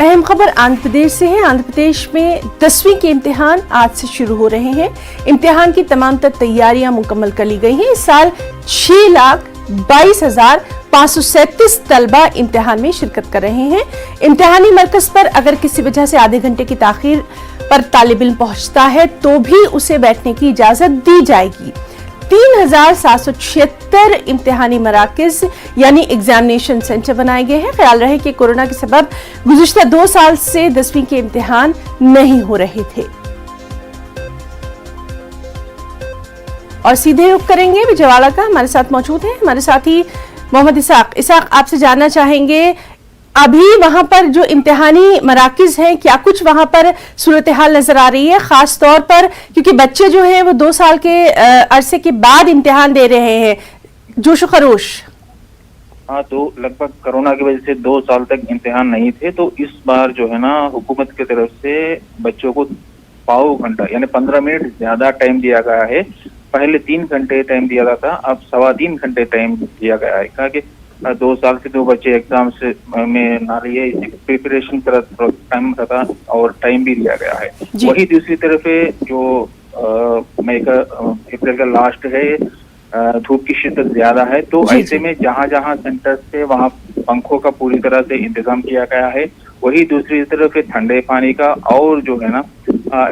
अहम खबर आंध्र प्रदेश से है। आंध्र प्रदेश में 10वीं के इम्तिहान आज से शुरू हो रहे हैं। इम्तिहान की तमाम तर तैयारियां मुकम्मल कर ली गई हैं। इस साल 6,22,537 तलबा इम्तिहान में शिरकत कर रहे हैं। इम्तिहानी मरकज पर अगर किसी वजह से आधे घंटे की ताखीर पर तालिब इल्म पहुंचता है तो भी उसे बैठने की इजाजत दी जाएगी। 3,776 इम्तिहानी मराकज यानी एग्जामिनेशन सेंटर बनाए गए हैं। ख्याल रहे कि कोरोना के सबब गुज़िश्ता 2 साल से 10वीं के इम्तिहान नहीं हो रहे थे। और सीधे रुख करेंगे बिजवाड़ा का, हमारे साथ मौजूद है हमारे साथी मोहम्मद इसाक। आपसे जानना चाहेंगे अभी वहां पर जो इम्तिहानी मराकिज हैं, क्या कुछ वहां पर सूरत हाल नजर आ रही है, खास तौर पर क्योंकि बच्चे जो हैं वो 2 साल के अरसे के बाद इम्तिहान दे रहे हैं, जोश खरोश। हाँ, तो लगभग कोरोना की वजह से 2 साल तक इम्तिहान नहीं थे, तो इस बार जो है ना हुकूमत की तरफ से बच्चों को पाव घंटा यानी 15 मिनट ज्यादा टाइम दिया गया है। पहले 3 घंटे टाइम दिया गया था, अब 3.25 घंटे टाइम दिया गया है। कहा कि 2 साल से जो बच्चे एग्जाम से में ना रही है, इसकी प्रिपरेशन का टाइम था और टाइम भी दिया गया है। वही दूसरी तरफ है जो मई का अप्रैल का लास्ट है, धूप की शिद्दत ज्यादा है, तो ऐसे में जहां जहां सेंटर से वहां पंखों का पूरी तरह से इंतजाम किया गया है। वही दूसरी तरफ है ठंडे पानी का, और जो है ना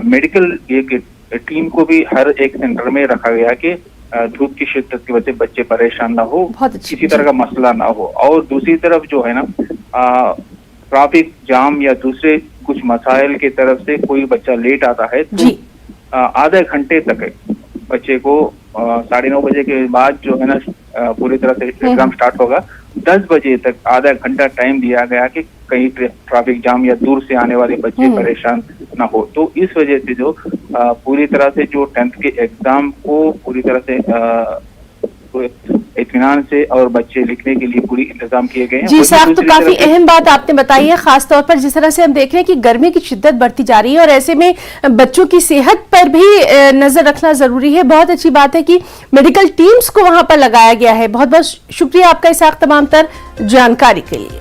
मेडिकल एक टीम को भी हर एक सेंटर में रखा गया कि धूप की शिद्दत की वजह से बच्चे परेशान ना हो, किसी तरह का मसला ना हो। और दूसरी तरफ जो है ना ट्रैफिक जाम या दूसरे कुछ मसाइल की तरफ से कोई बच्चा लेट आता है तो आधे घंटे तक बच्चे को 9:30 बजे के बाद जो है ना पूरी तरह से एग्जाम स्टार्ट होगा। 10 बजे तक आधा घंटा टाइम दिया गया कि कहीं ट्रैफिक जाम या दूर से आने वाले बच्चे परेशान ना हो। तो इस वजह से जो पूरी तरह से जो 10th के एग्जाम को पूरी तरह से इत्मीनान से और बच्चे लिखने के लिए पूरी इंतजाम किए गए हैं। जी साहब, तो काफी अहम बात आपने बताई है, खासतौर पर जिस तरह से हम देख रहे हैं कि गर्मी की शिद्दत बढ़ती जा रही है और ऐसे में बच्चों की सेहत पर भी नजर रखना जरूरी है। बहुत अच्छी बात है कि मेडिकल टीम्स को वहां पर लगाया गया है। बहुत बहुत शुक्रिया आपका इसाक तमाम तर जानकारी के लिए।